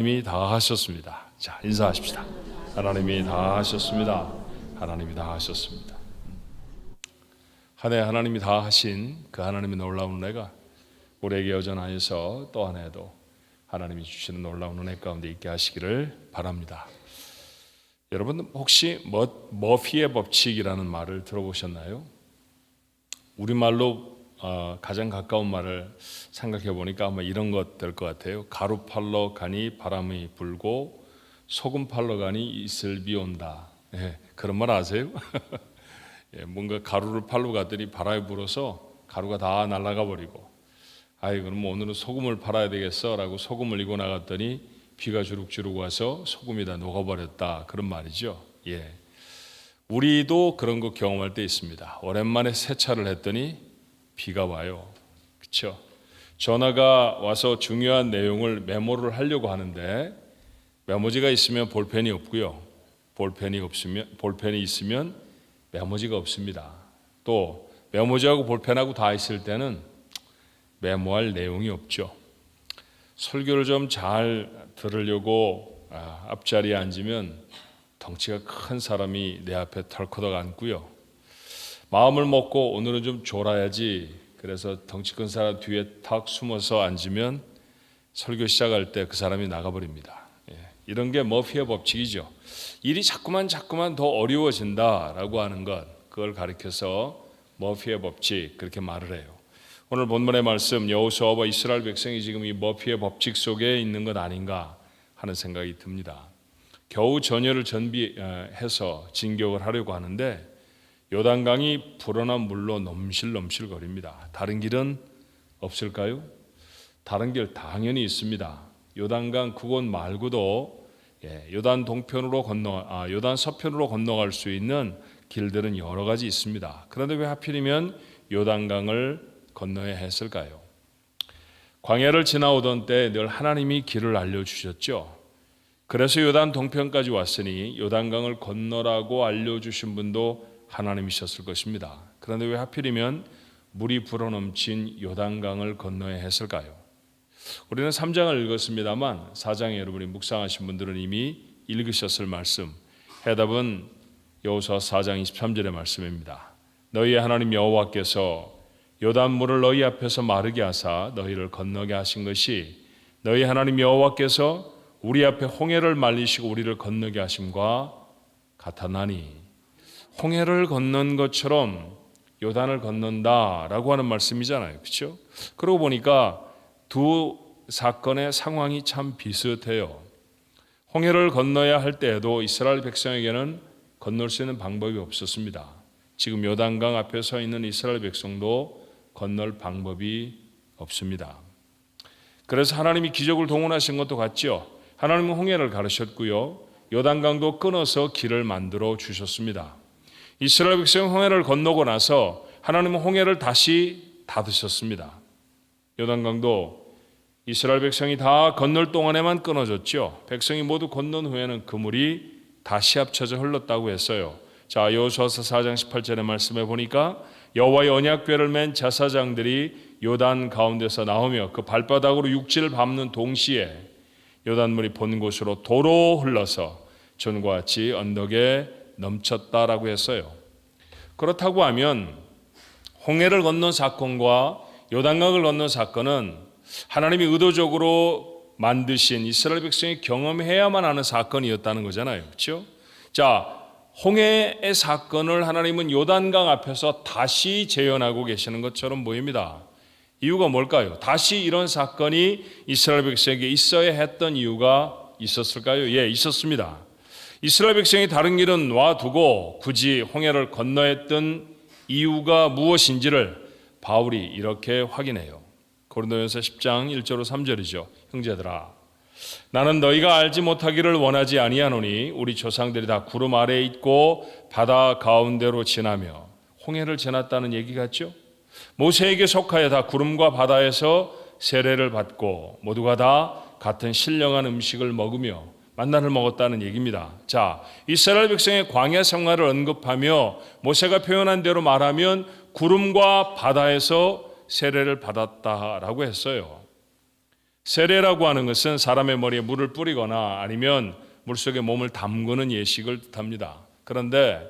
하나님이 다 하셨습니다. 자, 인사하십시다. 하나님이 다 하셨습니다. 하나님이 다 하셨습니다. 한 해 하나님이 다 하신 그 하나님의 놀라운 은혜가 우리에게 여전하여서 또 한 해도 하나님이 주시는 놀라운 은혜 가운데 있게 하시기를 바랍니다. 여러분 혹시 머피의 법칙이라는 말을 들어보셨나요? 우리말로 가장 가까운 말을 생각해 보니까 아마 이런 것 될 것 같아요. 가루 팔러 가니 바람이 불고 소금 팔러 가니 이슬비 온다. 그런 말 아세요? 뭔가 가루를 팔러 갔더니 바람이 불어서 가루가 다 날아가 버리고, 그럼 오늘은 소금을 팔아야 되겠어 라고 소금을 이고 나갔더니 비가 주룩주룩 와서 소금이 다 녹아버렸다. 그런 말이죠. 우리도 그런 거 경험할 때 있습니다. 오랜만에 세차를 했더니 비가 와요. 그렇죠? 전화가 와서 중요한 내용을 메모를 하려고 하는데 메모지가 있으면 볼펜이 없고요. 볼펜이 있으면 메모지가 없습니다. 또 메모지하고 볼펜하고 다 있을 때는 메모할 내용이 없죠. 설교를 좀 잘 들으려고 앞자리에 앉으면 덩치가 큰 사람이 내 앞에 털커덕 앉고요. 마음을 먹고 오늘은 좀 졸아야지, 그래서 덩치 큰 사람 뒤에 탁 숨어서 앉으면 설교 시작할 때 그 사람이 나가버립니다. 이런 게 머피의 법칙이죠. 일이 자꾸만 더 어려워진다라고 하는 것, 그걸 가리켜서 머피의 법칙 그렇게 말을 해요. 오늘 본문의 말씀, 여호수아와 이스라엘 백성이 지금 이 머피의 법칙 속에 있는 것 아닌가 하는 생각이 듭니다. 겨우 전열을 전비해서 진격을 하려고 하는데 요단강이 불어난 물로 넘실넘실 거립니다. 다른 길은 없을까요? 다른 길 당연히 있습니다. 요단강 그곳 말고도 요단 서편으로 건너갈 수 있는 길들은 여러 가지 있습니다. 그런데 왜 하필이면 요단강을 건너야 했을까요? 광야를 지나오던 때 늘 하나님이 길을 알려주셨죠. 그래서 요단 동편까지 왔으니 요단강을 건너라고 알려주신 분도 하나님이셨을 것입니다. 그런데 왜 하필이면 물이 불어넘친 요단강을 건너야 했을까요? 우리는 3장을 읽었습니다만 4장에 여러분이 묵상하신 분들은 이미 읽으셨을 말씀, 해답은 여호수아 4장 23절의 말씀입니다. 너희의 하나님 여호와께서 요단물을 너희 앞에서 마르게 하사 너희를 건너게 하신 것이 너희 하나님 여호와께서 우리 앞에 홍해를 말리시고 우리를 건너게 하심과 같았나니, 홍해를 건넌 것처럼 요단을 건넌다라고 하는 말씀이잖아요. 그렇죠? 그러고 보니까 두 사건의 상황이 참 비슷해요. 홍해를 건너야 할 때에도 이스라엘 백성에게는 건널 수 있는 방법이 없었습니다. 지금 요단강 앞에 서 있는 이스라엘 백성도 건널 방법이 없습니다. 그래서 하나님이 기적을 동원하신 것도 같죠. 하나님은 홍해를 가르셨고요. 요단강도 끊어서 길을 만들어 주셨습니다. 이스라엘 백성이 홍해를 건너고 나서 하나님은 홍해를 다시 닫으셨습니다. 요단강도 이스라엘 백성이 다 건널 동안에만 끊어졌죠. 백성이 모두 건넌 후에는 그 물이 다시 합쳐져 흘렀다고 했어요. 자, 여호수아서 4장 18절의 말씀에 보니까 여호와의 언약궤를 맨 제사장들이 요단 가운데서 나오며 그 발바닥으로 육지를 밟는 동시에 요단물이 본 곳으로 도로 흘러서 전과 같이 언덕에 넘쳤다라고 했어요. 그렇다고 하면 홍해를 건넌 사건과 요단강을 건넌 사건은 하나님이 의도적으로 만드신 이스라엘 백성이 경험해야만 하는 사건이었다는 거잖아요. 그렇죠? 자, 홍해의 사건을 하나님은 요단강 앞에서 다시 재현하고 계시는 것처럼 보입니다. 이유가 뭘까요? 다시 이런 사건이 이스라엘 백성에게 있어야 했던 이유가 있었을까요? 있었습니다. 이스라엘 백성이 다른 길은 놔두고 굳이 홍해를 건너야 했던 이유가 무엇인지를 바울이 이렇게 확인해요. 고린도전서 10장 1절로 3절이죠. 형제들아, 나는 너희가 알지 못하기를 원하지 아니하노니 우리 조상들이 다 구름 아래에 있고 바다 가운데로 지나며 홍해를 지났다는 얘기 같죠? 모세에게 속하여 다 구름과 바다에서 세례를 받고 모두가 다 같은 신령한 음식을 먹으며 만나를 먹었다는 얘기입니다. 자, 이스라엘 백성의 광야 생활을 언급하며 모세가 표현한 대로 말하면 구름과 바다에서 세례를 받았다라고 했어요. 세례라고 하는 것은 사람의 머리에 물을 뿌리거나 아니면 물속에 몸을 담그는 예식을 뜻합니다. 그런데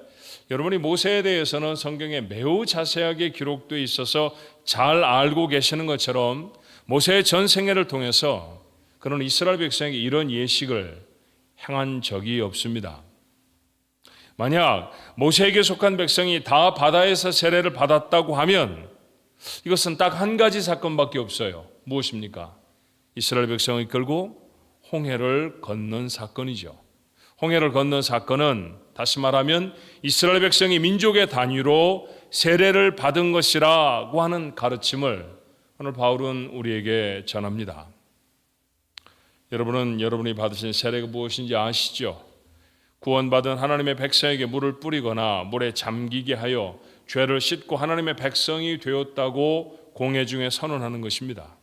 여러분이 모세에 대해서는 성경에 매우 자세하게 기록되어 있어서 잘 알고 계시는 것처럼 모세의 전 생애를 통해서 그런 이스라엘 백성에게 이런 예식을 행한 적이 없습니다. 만약 모세에게 속한 백성이 다 바다에서 세례를 받았다고 하면 이것은 딱 한 가지 사건밖에 없어요. 무엇입니까? 이스라엘 백성을 이끌고 홍해를 건넌 사건이죠. 홍해를 건넌 사건은 다시 말하면 이스라엘 백성이 민족의 단위로 세례를 받은 것이라고 하는 가르침을 오늘 바울은 우리에게 전합니다. 여러분은 여러분이 받으신 세례가 무엇인지 아시죠? 구원받은 하나님의 백성에게 물을 뿌리거나 물에 잠기게 하여 죄를 씻고 하나님의 백성이 되었다고 공회 중에 선언하는 것입니다.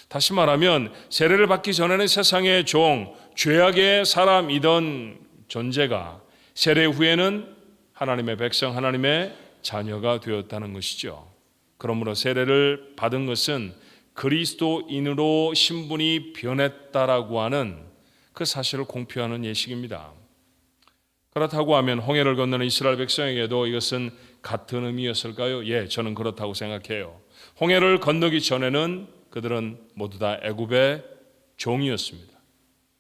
다시 말하면 세례를 받기 전에는 세상의 종, 죄악의 사람이던 존재가 세례 후에는 하나님의 백성, 하나님의 자녀가 되었다는 것이죠. 그러므로 세례를 받은 것은 그리스도인으로 신분이 변했다라고 하는 그 사실을 공표하는 예식입니다. 그렇다고 하면 홍해를 건너는 이스라엘 백성에게도 이것은 같은 의미였을까요? 예, 저는 그렇다고 생각해요. 홍해를 건너기 전에는 그들은 모두 다 애굽의 종이었습니다.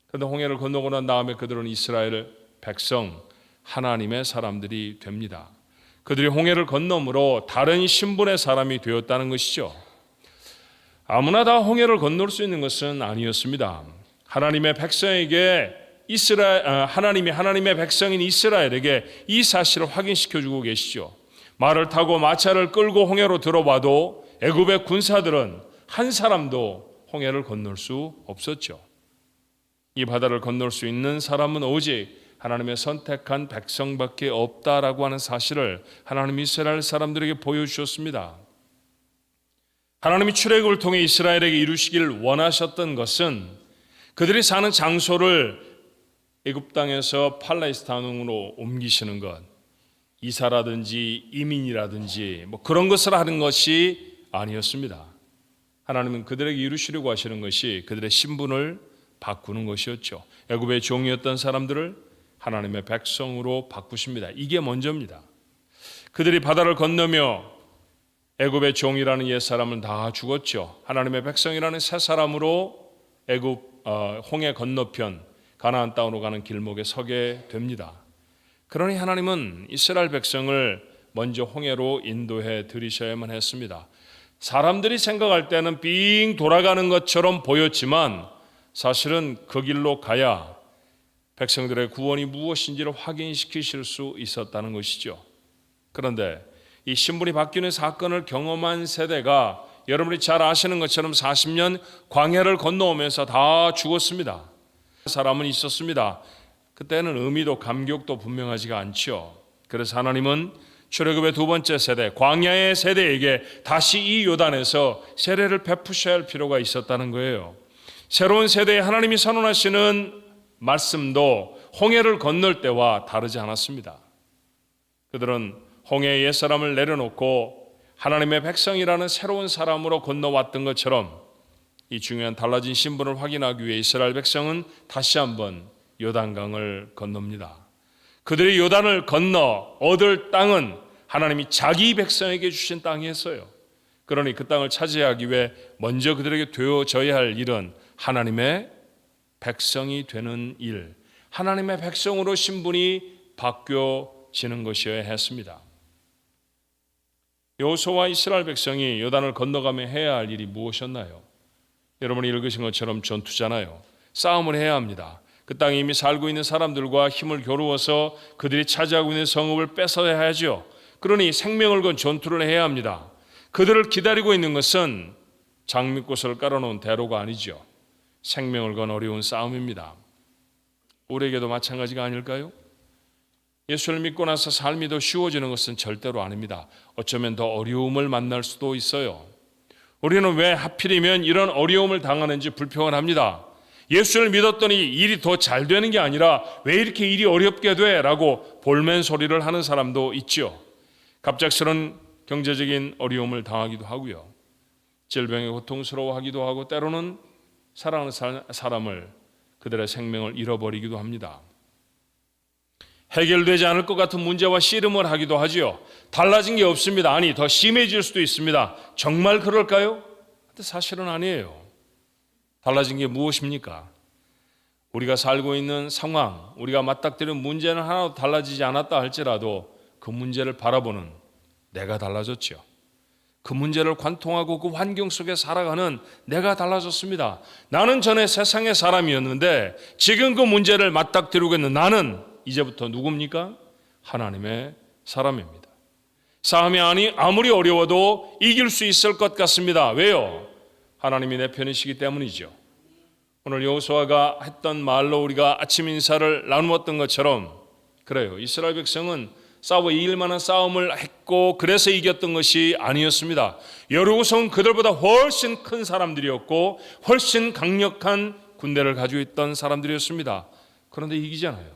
그런데 홍해를 건너고 난 다음에 그들은 이스라엘 백성, 하나님의 사람들이 됩니다. 그들이 홍해를 건너므로 다른 신분의 사람이 되었다는 것이죠. 아무나 다 홍해를 건널 수 있는 것은 아니었습니다. 하나님의 백성에게 하나님이 하나님의 백성인 이스라엘에게 이 사실을 확인시켜주고 계시죠. 말을 타고 마차를 끌고 홍해로 들어와도 애굽의 군사들은 한 사람도 홍해를 건널 수 없었죠. 이 바다를 건널 수 있는 사람은 오직 하나님의 선택한 백성밖에 없다라고 하는 사실을 하나님이 이스라엘 사람들에게 보여주셨습니다. 하나님이 출애굽을 통해 이스라엘에게 이루시기를 원하셨던 것은 그들이 사는 장소를 애굽 땅에서 팔레스타인으로 옮기시는 것, 이사라든지 이민이라든지 그런 것을 하는 것이 아니었습니다. 하나님은 그들에게 이루시려고 하시는 것이 그들의 신분을 바꾸는 것이었죠. 애굽의 종이었던 사람들을 하나님의 백성으로 바꾸십니다. 이게 먼저입니다. 그들이 바다를 건너며 애굽의 종이라는 옛사람은 다 죽었죠. 하나님의 백성이라는 새 사람으로 애굽 홍해 건너편 가나안 땅으로 가는 길목에 서게 됩니다. 그러니 하나님은 이스라엘 백성을 먼저 홍해로 인도해 드리셔야만 했습니다. 사람들이 생각할 때는 빙 돌아가는 것처럼 보였지만 사실은 그 길로 가야 백성들의 구원이 무엇인지를 확인시키실 수 있었다는 것이죠. 그런데 이 신분이 바뀌는 사건을 경험한 세대가 여러분이 잘 아시는 것처럼 40년 광야를 건너오면서 다 죽었습니다. 사람은 있었습니다. 그때는 의미도 감격도 분명하지가 않죠. 그래서 하나님은 출애굽의 두 번째 세대, 광야의 세대에게 다시 이 요단에서 세례를 베푸셔야 할 필요가 있었다는 거예요. 새로운 세대에 하나님이 선언하시는 말씀도 홍해를 건널 때와 다르지 않았습니다. 그들은 홍해의 옛사람을 내려놓고 하나님의 백성이라는 새로운 사람으로 건너왔던 것처럼 이 중요한 달라진 신분을 확인하기 위해 이스라엘 백성은 다시 한번 요단강을 건넙니다. 그들이 요단을 건너 얻을 땅은 하나님이 자기 백성에게 주신 땅이었어요. 그러니 그 땅을 차지하기 위해 먼저 그들에게 되어져야 할 일은 하나님의 백성이 되는 일, 하나님의 백성으로 신분이 바뀌어지는 것이어야 했습니다. 여호수아와 이스라엘 백성이 요단을 건너가며 해야 할 일이 무엇이었나요? 여러분이 읽으신 것처럼 전투잖아요. 싸움을 해야 합니다. 그 땅에 이미 살고 있는 사람들과 힘을 겨루어서 그들이 차지하고 있는 성읍을 뺏어야 하죠. 그러니 생명을 건 전투를 해야 합니다. 그들을 기다리고 있는 것은 장미꽃을 깔아놓은 대로가 아니죠. 생명을 건 어려운 싸움입니다. 우리에게도 마찬가지가 아닐까요? 예수를 믿고 나서 삶이 더 쉬워지는 것은 절대로 아닙니다. 어쩌면 더 어려움을 만날 수도 있어요. 우리는 왜 하필이면 이런 어려움을 당하는지 불평을 합니다. 예수를 믿었더니 일이 더 잘 되는 게 아니라 왜 이렇게 일이 어렵게 돼? 라고 볼멘 소리를 하는 사람도 있죠. 갑작스런 경제적인 어려움을 당하기도 하고요. 질병에 고통스러워하기도 하고 때로는 사랑하는 사람을 그들의 생명을 잃어버리기도 합니다. 해결되지 않을 것 같은 문제와 씨름을 하기도 하지요. 달라진 게 없습니다. 아니, 더 심해질 수도 있습니다. 정말 그럴까요? 근데 사실은 아니에요. 달라진 게 무엇입니까? 우리가 살고 있는 상황, 우리가 맞닥뜨린 문제는 하나도 달라지지 않았다 할지라도 그 문제를 바라보는 내가 달라졌죠. 그 문제를 관통하고 그 환경 속에 살아가는 내가 달라졌습니다. 나는 전에 세상의 사람이었는데 지금 그 문제를 맞닥뜨리고 있는 나는 이제부터 누굽니까? 하나님의 사람입니다. 싸움이 아무리 어려워도 이길 수 있을 것 같습니다. 왜요? 하나님이 내 편이시기 때문이죠. 오늘 여호수아가 했던 말로 우리가 아침 인사를 나누었던 것처럼 그래요. 이스라엘 백성은 싸워 이길 만한 싸움을 했고 그래서 이겼던 것이 아니었습니다. 여리고성은 그들보다 훨씬 큰 사람들이었고 훨씬 강력한 군대를 가지고 있던 사람들이었습니다. 그런데 이기잖아요.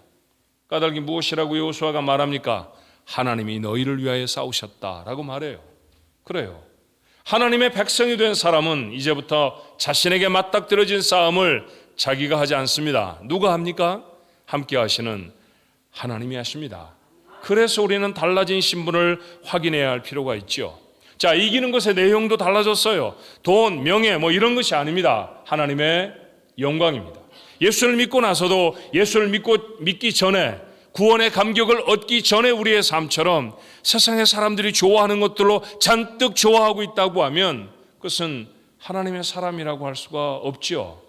까닭이 무엇이라고 여호수아가 말합니까? 하나님이 너희를 위하여 싸우셨다라고 말해요. 그래요. 하나님의 백성이 된 사람은 이제부터 자신에게 맞닥뜨려진 싸움을 자기가 하지 않습니다. 누가 합니까? 함께 하시는 하나님이 하십니다. 그래서 우리는 달라진 신분을 확인해야 할 필요가 있죠. 자, 이기는 것의 내용도 달라졌어요. 돈, 명예 뭐 이런 것이 아닙니다. 하나님의 영광입니다. 예수를 믿고 나서도 예수를 믿기 전에 구원의 감격을 얻기 전에 우리의 삶처럼 세상의 사람들이 좋아하는 것들로 잔뜩 좋아하고 있다고 하면 그것은 하나님의 사람이라고 할 수가 없지요.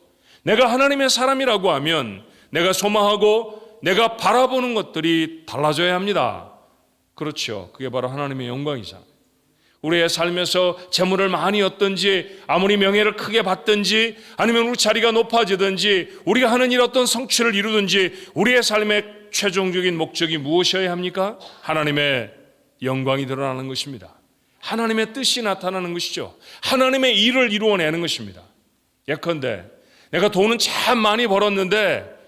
내가 하나님의 사람이라고 하면 내가 소망하고 내가 바라보는 것들이 달라져야 합니다. 그렇죠. 그게 바로 하나님의 영광이잖아요. 우리의 삶에서 재물을 많이 얻든지 아무리 명예를 크게 받든지 아니면 우리 자리가 높아지든지 우리가 하는 일 어떤 성취를 이루든지 우리의 삶의 최종적인 목적이 무엇이어야 합니까? 하나님의 영광이 드러나는 것입니다. 하나님의 뜻이 나타나는 것이죠. 하나님의 일을 이루어내는 것입니다. 예컨대 내가 돈은 참 많이 벌었는데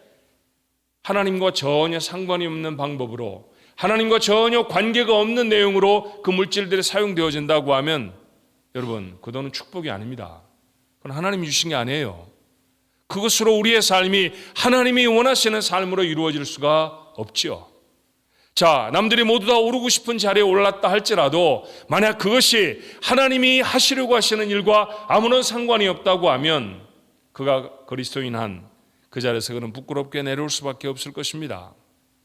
하나님과 전혀 상관이 없는 방법으로 하나님과 전혀 관계가 없는 내용으로 그 물질들이 사용되어진다고 하면 여러분 그 돈은 축복이 아닙니다. 그건 하나님이 주신 게 아니에요. 그것으로 우리의 삶이 하나님이 원하시는 삶으로 이루어질 수가 없지요. 자, 남들이 모두 다 오르고 싶은 자리에 올랐다 할지라도 만약 그것이 하나님이 하시려고 하시는 일과 아무런 상관이 없다고 하면 그가 그리스도인 한 그 자리에서 그는 부끄럽게 내려올 수밖에 없을 것입니다.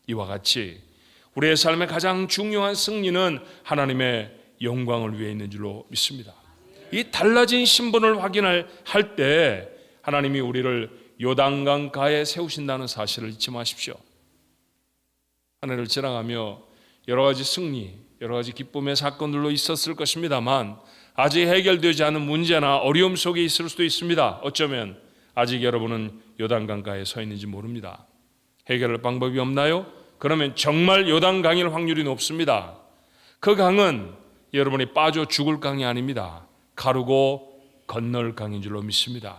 이와 같이 우리의 삶의 가장 중요한 승리는 하나님의 영광을 위해 있는 줄로 믿습니다. 이 달라진 신분을 확인할 때 하나님이 우리를 요단강 가에 세우신다는 사실을 잊지 마십시오. 하늘을 지나가며 여러 가지 승리, 여러 가지 기쁨의 사건들로 있었을 것입니다만 아직 해결되지 않은 문제나 어려움 속에 있을 수도 있습니다. 어쩌면 아직 여러분은 요단강가에 서 있는지 모릅니다. 해결할 방법이 없나요? 그러면 정말 요단강일 확률이 높습니다. 그 강은 여러분이 빠져 죽을 강이 아닙니다. 가르고 건널 강인 줄로 믿습니다.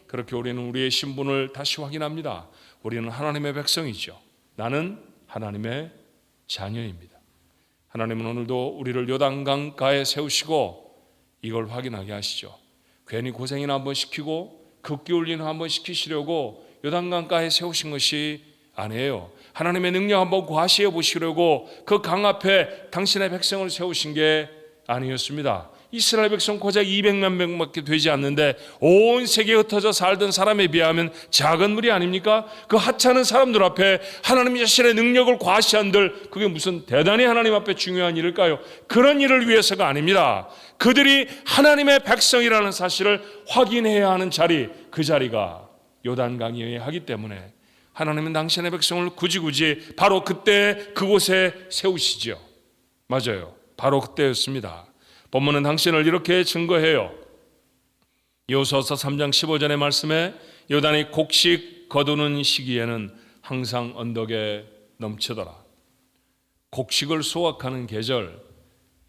그렇게 우리는 우리의 신분을 다시 확인합니다. 우리는 하나님의 백성이죠. 나는 하나님의 자녀입니다. 하나님은 오늘도 우리를 요단강가에 세우시고 이걸 확인하게 하시죠. 괜히 고생이나 한번 시키고 급기울리는 한번 시키시려고 요단강가에 세우신 것이 아니에요. 하나님의 능력 한번 과시해 보시려고 그 강 앞에 당신의 백성을 세우신 게 아니었습니다. 이스라엘 백성 고작 200만 명밖에 되지 않는데 온 세계에 흩어져 살던 사람에 비하면 작은 무리 아닙니까? 그 하찮은 사람들 앞에 하나님 자신의 능력을 과시한들 그게 무슨 대단히 하나님 앞에 중요한 일일까요? 그런 일을 위해서가 아닙니다. 그들이 하나님의 백성이라는 사실을 확인해야 하는 자리, 그 자리가 요단강이어야 하기 때문에 하나님은 당신의 백성을 굳이 바로 그때 그곳에 세우시죠. 맞아요. 바로 그때였습니다. 본문은 당신을 이렇게 증거해요. 여호수아서 3장 15절의 말씀에 요단이 곡식 거두는 시기에는 항상 언덕에 넘치더라. 곡식을 수확하는 계절,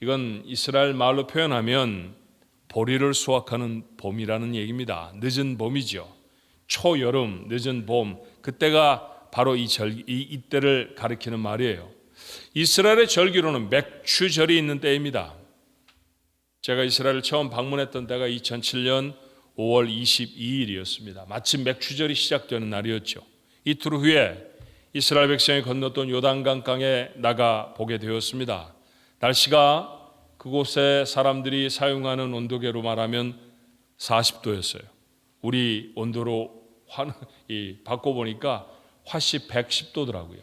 이건 이스라엘 말로 표현하면 보리를 수확하는 봄이라는 얘기입니다. 늦은 봄이죠. 초여름, 늦은 봄, 그때가 바로 이때를 가리키는 말이에요. 이스라엘의 절기로는 맥추절이 있는 때입니다. 제가 이스라엘을 처음 방문했던 때가 2007년 5월 22일이었습니다. 마침 맥추절이 시작되는 날이었죠. 이틀 후에 이스라엘 백성이 건넜던 요단강가에 나가 보게 되었습니다. 날씨가 그곳에 사람들이 사용하는 온도계로 말하면 40도였어요. 우리 온도로 바꿔보니까 화씨 110도더라고요.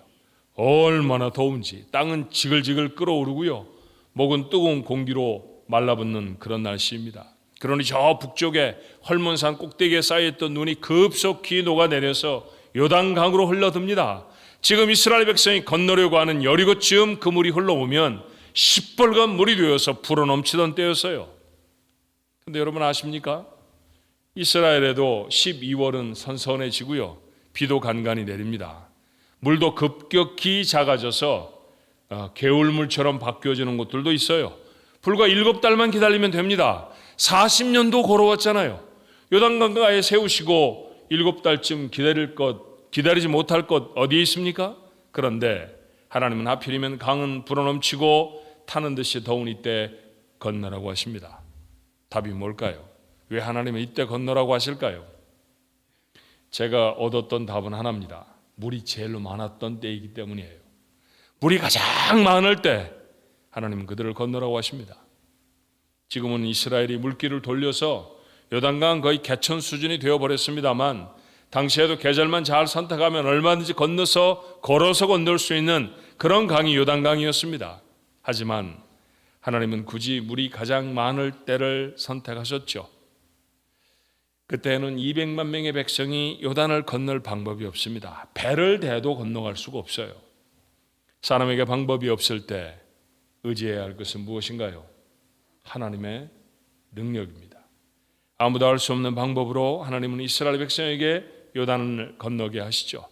얼마나 더운지 땅은 지글지글 끓어오르고요. 목은 뜨거운 공기로 말라붙는 그런 날씨입니다. 그러니 저 북쪽에 헐몬산 꼭대기에 쌓여있던 눈이 급속히 녹아내려서 요단강으로 흘러듭니다. 지금 이스라엘 백성이 건너려고 하는 여리고쯤 그 물이 흘러오면 시뻘건 물이 되어서 불어넘치던 때였어요. 근데 여러분 아십니까? 이스라엘에도 12월은 선선해지고요. 비도 간간히 내립니다. 물도 급격히 작아져서 개울물처럼 바뀌어지는 곳들도 있어요. 불과 7달만 기다리면 됩니다. 40년도 걸어왔잖아요. 요단강가에 세우시고 7달쯤 기다리지 못할 것 어디에 있습니까? 그런데 하나님은 하필이면 강은 불어넘치고 타는 듯이 더운 이때 건너라고 하십니다. 답이 뭘까요? 왜 하나님은 이때 건너라고 하실까요? 제가 얻었던 답은 하나입니다. 물이 제일로 많았던 때이기 때문이에요. 물이 가장 많을 때 하나님은 그들을 건너라고 하십니다. 지금은 이스라엘이 물길을 돌려서 요단강 거의 개천 수준이 되어버렸습니다만 당시에도 계절만 잘 선택하면 얼마든지 걸어서 건널 수 있는 그런 강이 요단강이었습니다. 하지만 하나님은 굳이 물이 가장 많을 때를 선택하셨죠. 그때는 200만 명의 백성이 요단을 건널 방법이 없습니다. 배를 대도 건너갈 수가 없어요. 사람에게 방법이 없을 때 의지해야 할 것은 무엇인가요? 하나님의 능력입니다. 아무도 알 수 없는 방법으로 하나님은 이스라엘 백성에게 요단을 건너게 하시죠.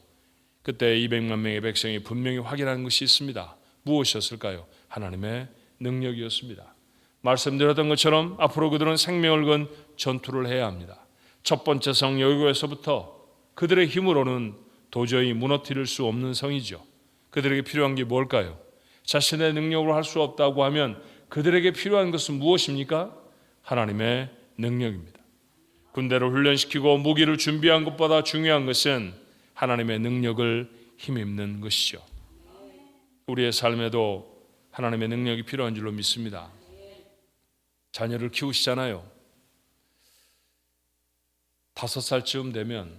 그때 200만 명의 백성이 분명히 확인한 것이 있습니다. 무엇이었을까요? 하나님의 능력이었습니다. 말씀드렸던 것처럼 앞으로 그들은 생명을 건 전투를 해야 합니다. 첫 번째 성 여리고에서부터 그들의 힘으로는 도저히 무너뜨릴 수 없는 성이죠. 그들에게 필요한 게 뭘까요? 자신의 능력으로 할 수 없다고 하면 그들에게 필요한 것은 무엇입니까? 하나님의 능력입니다. 군대를 훈련시키고 무기를 준비한 것보다 중요한 것은 하나님의 능력을 힘입는 것이죠. 우리의 삶에도 하나님의 능력이 필요한 줄로 믿습니다. 자녀를 키우시잖아요. 5살쯤 되면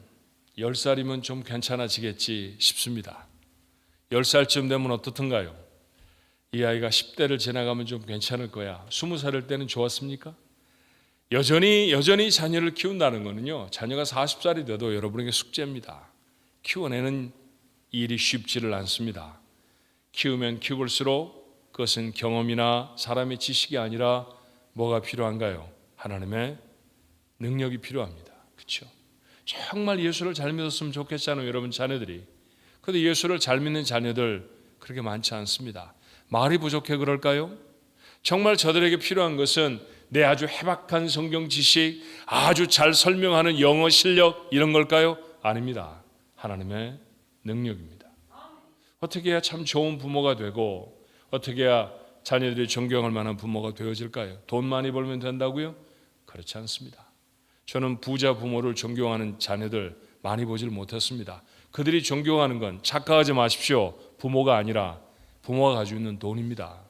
10살이면 좀 괜찮아지겠지 싶습니다. 10살쯤 되면 어떻든가요? 이 아이가 10대를 지나가면 좀 괜찮을 거야. 20살일 때는 좋았습니까? 여전히 자녀를 키운다는 것은요, 자녀가 40살이 돼도 여러분에게 숙제입니다. 키워내는 일이 쉽지를 않습니다. 키우면 키울수록 그것은 경험이나 사람의 지식이 아니라 뭐가 필요한가요? 하나님의 능력이 필요합니다. 그렇죠? 정말 예수를 잘 믿었으면 좋겠잖아요, 여러분 자녀들이. 그런데 예수를 잘 믿는 자녀들 그렇게 많지 않습니다. 말이 부족해 그럴까요? 정말 저들에게 필요한 것은 내 아주 해박한 성경 지식, 아주 잘 설명하는 영어 실력 이런 걸까요? 아닙니다. 하나님의 능력입니다. 어떻게 해야 참 좋은 부모가 되고 어떻게 해야 자녀들이 존경할 만한 부모가 되어질까요? 돈 많이 벌면 된다고요? 그렇지 않습니다. 저는 부자 부모를 존경하는 자녀들 많이 보질 못했습니다. 그들이 존경하는 건 착각하지 마십시오. 부모가 아니라 부모가 가지고 있는 돈입니다.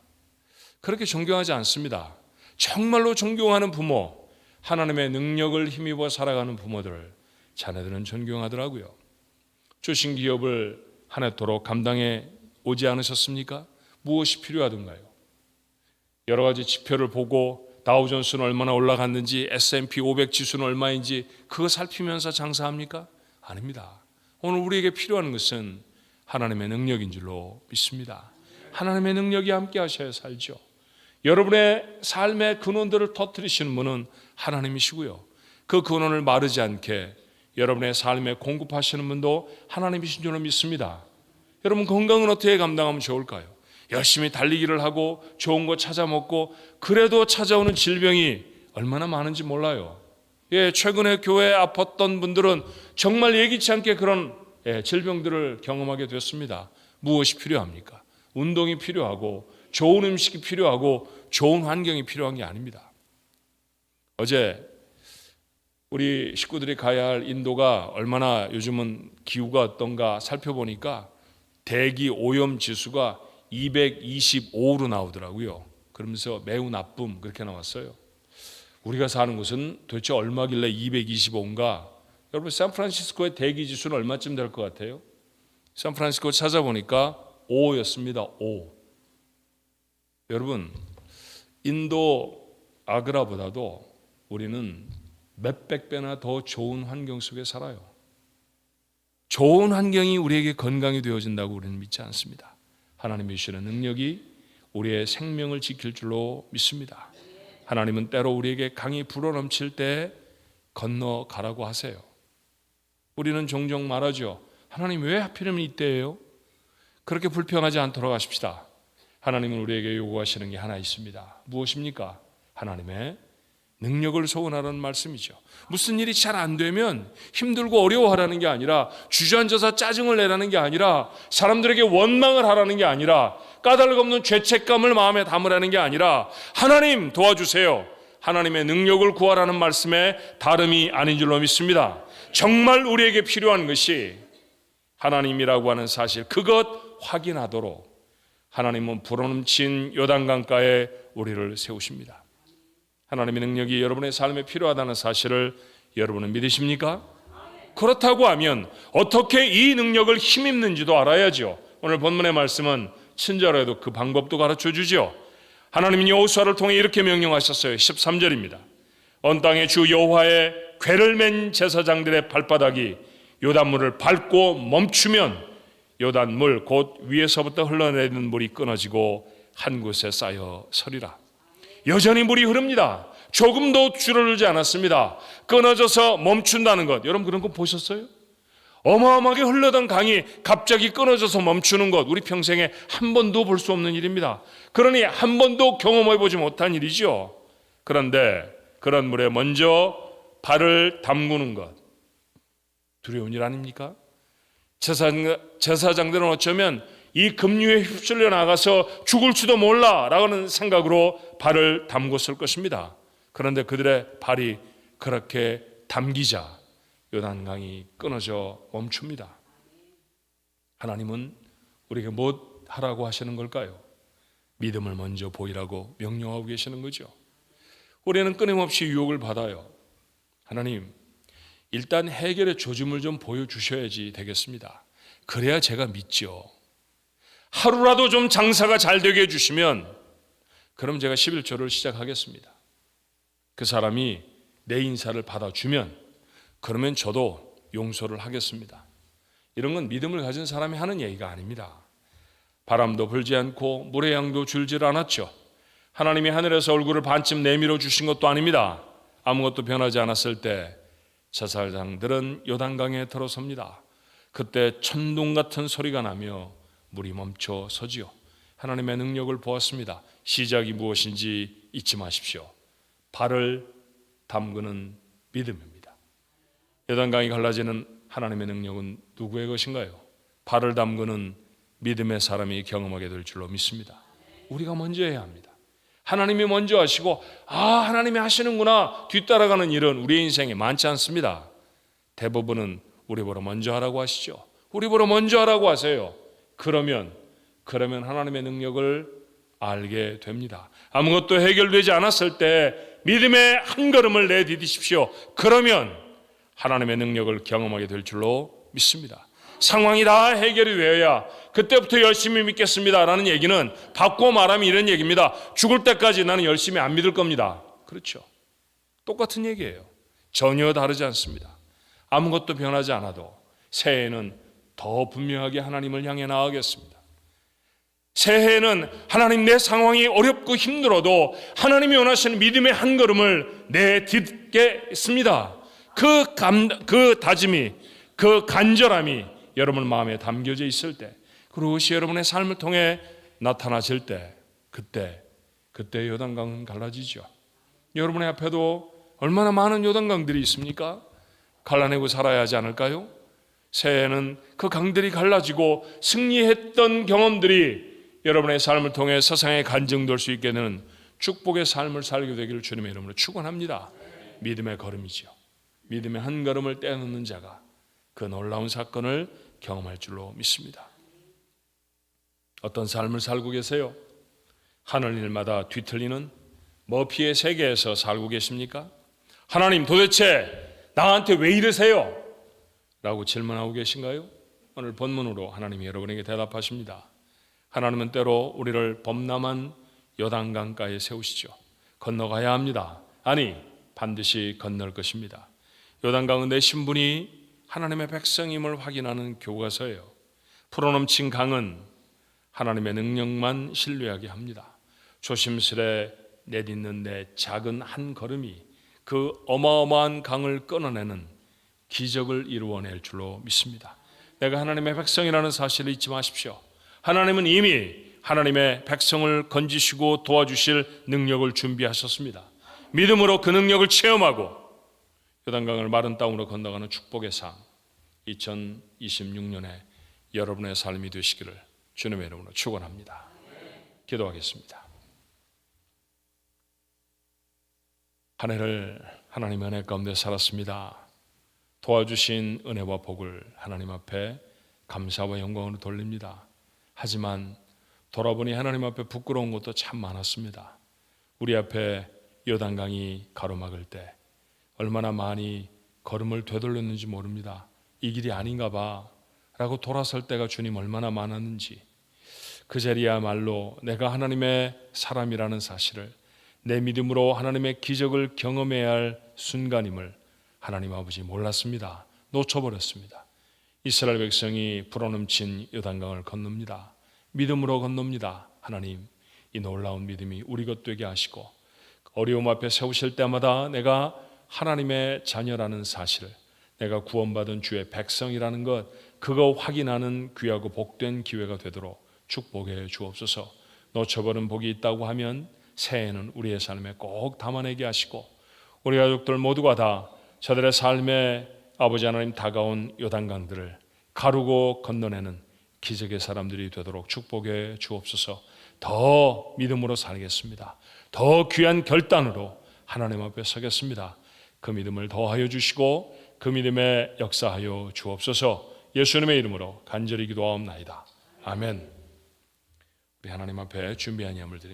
그렇게 존경하지 않습니다. 정말로 존경하는 부모, 하나님의 능력을 힘입어 살아가는 부모들을 자녀들은 존경하더라고요. 주신 기업을 한 해토록 감당해 오지 않으셨습니까? 무엇이 필요하던가요? 여러 가지 지표를 보고 다우존스는 얼마나 올라갔는지, S&P 500 지수는 얼마인지 그거 살피면서 장사합니까? 아닙니다. 오늘 우리에게 필요한 것은 하나님의 능력인 줄로 믿습니다. 하나님의 능력이 함께 하셔야 살죠. 여러분의 삶의 근원들을 터뜨리시는 분은 하나님이시고요. 그 근원을 마르지 않게 여러분의 삶에 공급하시는 분도 하나님이신 줄로 믿습니다. 여러분 건강은 어떻게 감당하면 좋을까요? 열심히 달리기를 하고 좋은 거 찾아 먹고 그래도 찾아오는 질병이 얼마나 많은지 몰라요. 최근에 교회에 아팠던 분들은 정말 예기치 않게 그런 질병들을 경험하게 됐습니다. 무엇이 필요합니까? 운동이 필요하고 좋은 음식이 필요하고 좋은 환경이 필요한 게 아닙니다. 어제 우리 식구들이 가야 할 인도가 얼마나 요즘은 기후가 어떤가 살펴보니까 대기 오염 지수가 225로 나오더라고요. 그러면서 매우 나쁨 그렇게 나왔어요. 우리가 사는 곳은 도대체 얼마길래 225인가? 여러분 샌프란시스코의 대기 지수는 얼마쯤 될 것 같아요? 샌프란시스코 찾아보니까 5였습니다. 5. 여러분 인도 아그라보다도 우리는 몇백 배나 더 좋은 환경 속에 살아요. 좋은 환경이 우리에게 건강이 되어진다고 우리는 믿지 않습니다. 하나님이 주시는 능력이 우리의 생명을 지킬 줄로 믿습니다. 하나님은 때로 우리에게 강이 불어넘칠 때 건너가라고 하세요. 우리는 종종 말하죠. 하나님 왜 하필이면 이때예요? 그렇게 불평하지 않도록 하십시다. 하나님은 우리에게 요구하시는 게 하나 있습니다. 무엇입니까? 하나님의 능력을 소원하라는 말씀이죠. 무슨 일이 잘 안 되면 힘들고 어려워하라는 게 아니라 주저앉아서 짜증을 내라는 게 아니라 사람들에게 원망을 하라는 게 아니라 까닭 없는 죄책감을 마음에 담으라는 게 아니라 하나님 도와주세요. 하나님의 능력을 구하라는 말씀에 다름이 아닌 줄로 믿습니다. 정말 우리에게 필요한 것이 하나님이라고 하는 사실 그것 확인하도록 하나님은 불어넘친 요단강가에 우리를 세우십니다. 하나님의 능력이 여러분의 삶에 필요하다는 사실을 여러분은 믿으십니까? 그렇다고 하면 어떻게 이 능력을 힘입는지도 알아야죠. 오늘 본문의 말씀은 친절해도 그 방법도 가르쳐 주죠. 하나님은 여호수아를 통해 이렇게 명령하셨어요. 13절입니다. 온 땅에 주 여호와의 궤를 맨 제사장들의 발바닥이 요단물을 밟고 멈추면 요단물 곧 위에서부터 흘러내리는 물이 끊어지고 한 곳에 쌓여 서리라. 여전히 물이 흐릅니다. 조금도 줄어들지 않았습니다. 끊어져서 멈춘다는 것, 여러분 그런 거 보셨어요? 어마어마하게 흘러던 강이 갑자기 끊어져서 멈추는 것, 우리 평생에 한 번도 볼 수 없는 일입니다. 그러니 한 번도 경험해보지 못한 일이죠. 그런데 그런 물에 먼저 발을 담그는 것, 두려운 일 아닙니까? 제사장들은 어쩌면 이 급류에 휩쓸려 나가서 죽을지도 몰라라는 생각으로 발을 담궜을 것입니다. 그런데 그들의 발이 그렇게 담기자 요단강이 끊어져 멈춥니다. 하나님은 우리에게 뭐 하라고 하시는 걸까요? 믿음을 먼저 보이라고 명령하고 계시는 거죠. 우리는 끊임없이 유혹을 받아요. 하나님, 일단 해결의 조짐을 좀 보여주셔야지 되겠습니다. 그래야 제가 믿죠. 하루라도 좀 장사가 잘 되게 해주시면 그럼 제가 11조를 시작하겠습니다. 그 사람이 내 인사를 받아주면 그러면 저도 용서를 하겠습니다. 이런 건 믿음을 가진 사람이 하는 얘기가 아닙니다. 바람도 불지 않고 물의 양도 줄질 않았죠. 하나님이 하늘에서 얼굴을 반쯤 내밀어 주신 것도 아닙니다. 아무것도 변하지 않았을 때 제사장들은 요단강에 들어섭니다. 그때 천둥 같은 소리가 나며 물이 멈춰 서지요. 하나님의 능력을 보았습니다. 시작이 무엇인지 잊지 마십시오. 발을 담그는 믿음입니다. 요단강이 갈라지는 하나님의 능력은 누구의 것인가요? 발을 담그는 믿음의 사람이 경험하게 될 줄로 믿습니다. 우리가 먼저 해야 합니다. 하나님이 먼저 하시고 하나님이 하시는구나 뒤따라가는 일은 우리의 인생에 많지 않습니다. 대부분은 우리 보러 먼저 하라고 하시죠. 우리 보러 먼저 하라고 하세요. 그러면 하나님의 능력을 알게 됩니다. 아무것도 해결되지 않았을 때 믿음의 한 걸음을 내디디십시오. 그러면 하나님의 능력을 경험하게 될 줄로 믿습니다. 상황이 다 해결이 되어야 그때부터 열심히 믿겠습니다라는 얘기는 바꿔 말하면 이런 얘기입니다. 죽을 때까지 나는 열심히 안 믿을 겁니다. 그렇죠. 똑같은 얘기예요. 전혀 다르지 않습니다. 아무것도 변하지 않아도 새해에는 더 분명하게 하나님을 향해 나아가겠습니다. 새해에는 하나님 내 상황이 어렵고 힘들어도 하나님이 원하시는 믿음의 한 걸음을 내딛겠습니다. 그 다짐이 그 간절함이 여러분 마음에 담겨져 있을 때 그것이 여러분의 삶을 통해 나타나질 때 그때 요단강은 갈라지죠. 여러분의 앞에도 얼마나 많은 요단강들이 있습니까? 갈라내고 살아야 하지 않을까요? 새해에는 그 강들이 갈라지고 승리했던 경험들이 여러분의 삶을 통해 세상에 간증될 수 있게 되는 축복의 삶을 살게 되기를 주님의 이름으로 축원합니다. 믿음의 걸음이죠. 믿음의 한 걸음을 떼놓는 자가 그 놀라운 사건을 경험할 줄로 믿습니다. 어떤 삶을 살고 계세요? 하늘 일마다 뒤틀리는 머피의 세계에서 살고 계십니까? 하나님 도대체 나한테 왜 이러세요? 라고 질문하고 계신가요? 오늘 본문으로 하나님이 여러분에게 대답하십니다. 하나님은 때로 우리를 범람한 요단강가에 세우시죠. 건너가야 합니다. 아니, 반드시 건널 것입니다. 요단강은 내 신분이 하나님의 백성임을 확인하는 교과서예요. 풀어넘친 강은 하나님의 능력만 신뢰하게 합니다. 조심스레 내딛는 내 작은 한 걸음이 그 어마어마한 강을 끊어내는 기적을 이루어낼 줄로 믿습니다. 내가 하나님의 백성이라는 사실을 잊지 마십시오. 하나님은 이미 하나님의 백성을 건지시고 도와주실 능력을 준비하셨습니다. 믿음으로 그 능력을 체험하고 요단강을 마른 땅으로 건너가는 축복의 삶, 2026년에 여러분의 삶이 되시기를 주님의 이름으로 축원합니다. 기도하겠습니다. 한 해를 하나님의 은혜 가운데 살았습니다. 도와주신 은혜와 복을 하나님 앞에 감사와 영광으로 돌립니다. 하지만 돌아보니 하나님 앞에 부끄러운 것도 참 많았습니다. 우리 앞에 요단강이 가로막을 때 얼마나 많이 걸음을 되돌렸는지 모릅니다. 이 길이 아닌가 봐 라고 돌아설 때가 주님 얼마나 많았는지, 그 자리야말로 내가 하나님의 사람이라는 사실을, 내 믿음으로 하나님의 기적을 경험해야 할 순간임을 하나님 아버지 몰랐습니다. 놓쳐버렸습니다. 이스라엘 백성이 불어넘친 요단강을 건넙니다. 믿음으로 건넙니다. 하나님, 이 놀라운 믿음이 우리 것 되게 하시고 어려움 앞에 세우실 때마다 내가 하나님의 자녀라는 사실을, 내가 구원받은 주의 백성이라는 것, 그거 확인하는 귀하고 복된 기회가 되도록 축복해 주옵소서. 놓쳐버린 복이 있다고 하면 새해에는 우리의 삶에 꼭 담아내게 하시고 우리 가족들 모두가 다 저들의 삶에 아버지 하나님 다가온 요단강들을 가르고 건너내는 기적의 사람들이 되도록 축복해 주옵소서. 더 믿음으로 살겠습니다. 더 귀한 결단으로 하나님 앞에 서겠습니다. 그 믿음을 더하여 주시고 그 믿음에 역사하여 주옵소서. 예수님의 이름으로 간절히 기도하옵나이다. 아멘. 우리 하나님 앞에 준비한 예물 드립니다.